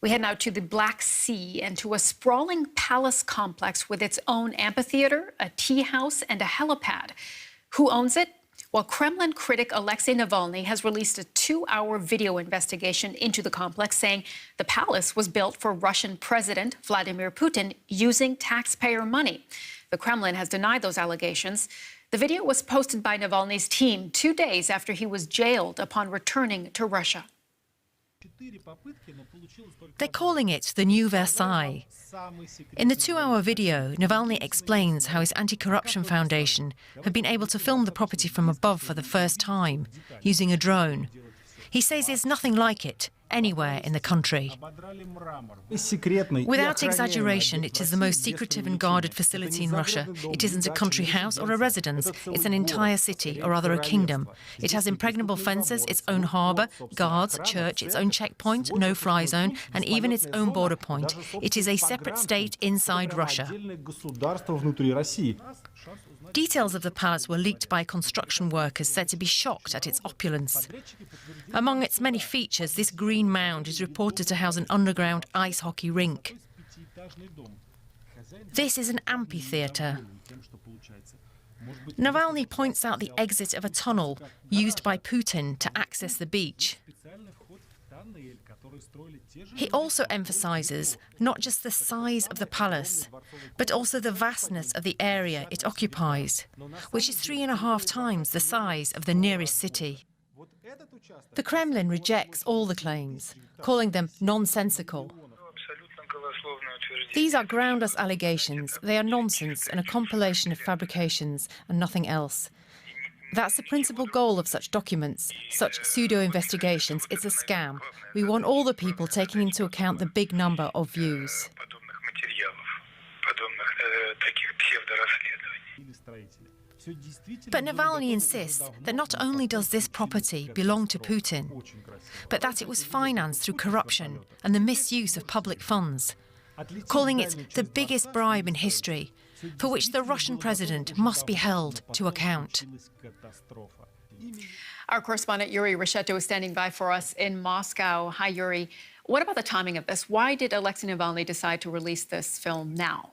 We head now to the Black Sea and to a sprawling palace complex with its own amphitheater, a tea house, and a helipad. Who owns it? Well, Kremlin critic Alexei Navalnîi has released a 2-hour video investigation into the complex, saying the palace was built for Russian President Vladimir Putin using taxpayer money. The Kremlin has denied those allegations. The video was posted by Navalny's team 2 days after he was jailed upon returning to Russia. They're calling it the new Versailles. In the 2-hour video, Navalny explains how his anti-corruption foundation had been able to film the property from above for the first time, using a drone. He says there's nothing like it anywhere in the country. Without exaggeration, it is the most secretive and guarded facility in Russia. It isn't a country house or a residence. It's an entire city, or rather a kingdom. It has impregnable fences, its own harbour, guards, church, its own checkpoint, no-fly zone, and even its own border point. It is a separate state inside Russia. Details of the palace were leaked by construction workers said to be shocked at its opulence. Among its many features, this green mound is reported to house an underground ice hockey rink. This is an amphitheatre. Navalny points out the exit of a tunnel used by Putin to access the beach. He also emphasises not just the size of the palace, but also the vastness of the area it occupies, which is 3.5 times the size of the nearest city. The Kremlin rejects all the claims, calling them nonsensical. These are groundless allegations. They are nonsense and a compilation of fabrications and nothing else. That's the principal goal of such documents, such pseudo-investigations. It's a scam. We want all the people taking into account the big number of views. But Navalny insists that not only does this property belong to Putin, but that it was financed through corruption and the misuse of public funds, calling it the biggest bribe in history, for which the Russian president must be held to account. Our correspondent Yuri Resheto is standing by for us in Moscow. Hi, Yuri. What about the timing of this? Why did Alexei Navalny decide to release this film now?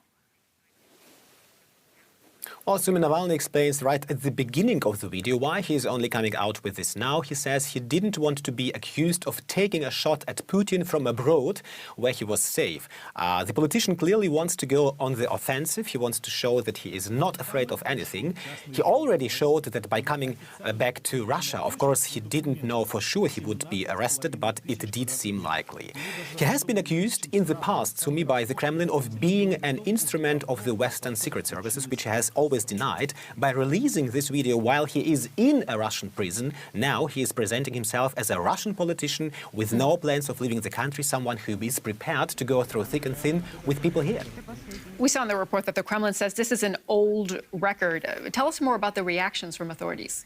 Also, Navalny explains right at the beginning of the video why he is only coming out with this now. He says he didn't want to be accused of taking a shot at Putin from abroad, where he was safe. The politician clearly wants to go on the offensive. He wants to show that he is not afraid of anything. He already showed that by coming back to Russia, of course, he didn't know for sure he would be arrested, but it did seem likely. He has been accused in the past, Sumi, by the Kremlin of being an instrument of the Western secret services, which he has always denied. By releasing this video while he is in a Russian prison, now he is presenting himself as a Russian politician with no plans of leaving the country, someone who is prepared to go through thick and thin with people here. We saw in the report that the Kremlin says this is an old record. Tell us more about the reactions from authorities.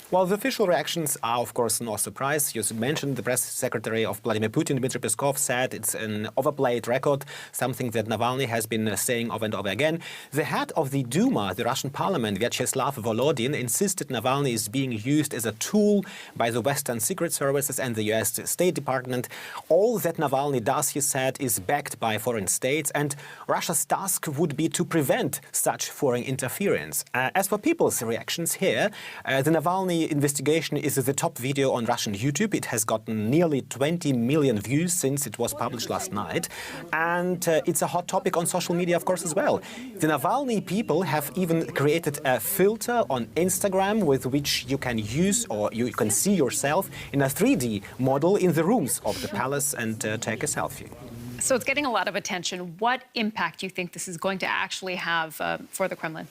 Well, the official reactions are, of course, no surprise. You mentioned the press secretary of Vladimir Putin, Dmitry Peskov, said it's an overplayed record, something that Navalny has been saying over and over again. The head of the Duma, the Russian parliament, Vyacheslav Volodin, insisted Navalny is being used as a tool by the Western secret services and the US State Department. All that Navalny does, he said, is backed by foreign states, and Russia's task would be to prevent such foreign interference. As for people's reactions here, the Navalny investigation is the top video on Russian YouTube. It has gotten nearly 20 million views since it was published last night. And it's a hot topic on social media, of course, as well. The Navalny people have even created a filter on Instagram with which you can use, or you can see yourself in a 3D model in the rooms of the palace and take a selfie. So it's getting a lot of attention. What impact do you think this is going to actually have for the Kremlin?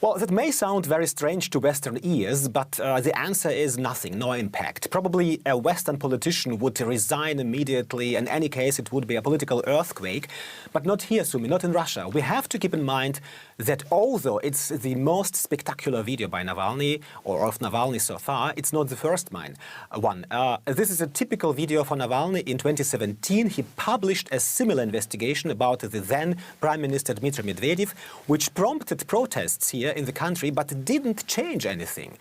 Well, that may sound very strange to Western ears, but the answer is nothing, no impact. Probably a Western politician would resign immediately. In any case, it would be a political earthquake. But not here, Sumi, not in Russia. We have to keep in mind that although it's the most spectacular video by Navalny, or of Navalny so far, it's not the first one. This is a typical video for Navalny. In 2017, he published a similar investigation about the then Prime Minister Dmitry Medvedev, which prompted protests here here in the country, but didn't change anything.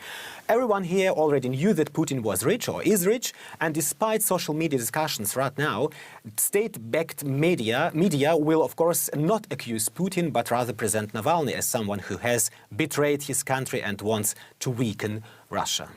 Everyone here already knew that Putin was rich or is rich, and despite social media discussions right now, state-backed media will, of course, not accuse Putin, but rather present Navalny as someone who has betrayed his country and wants to weaken Russia.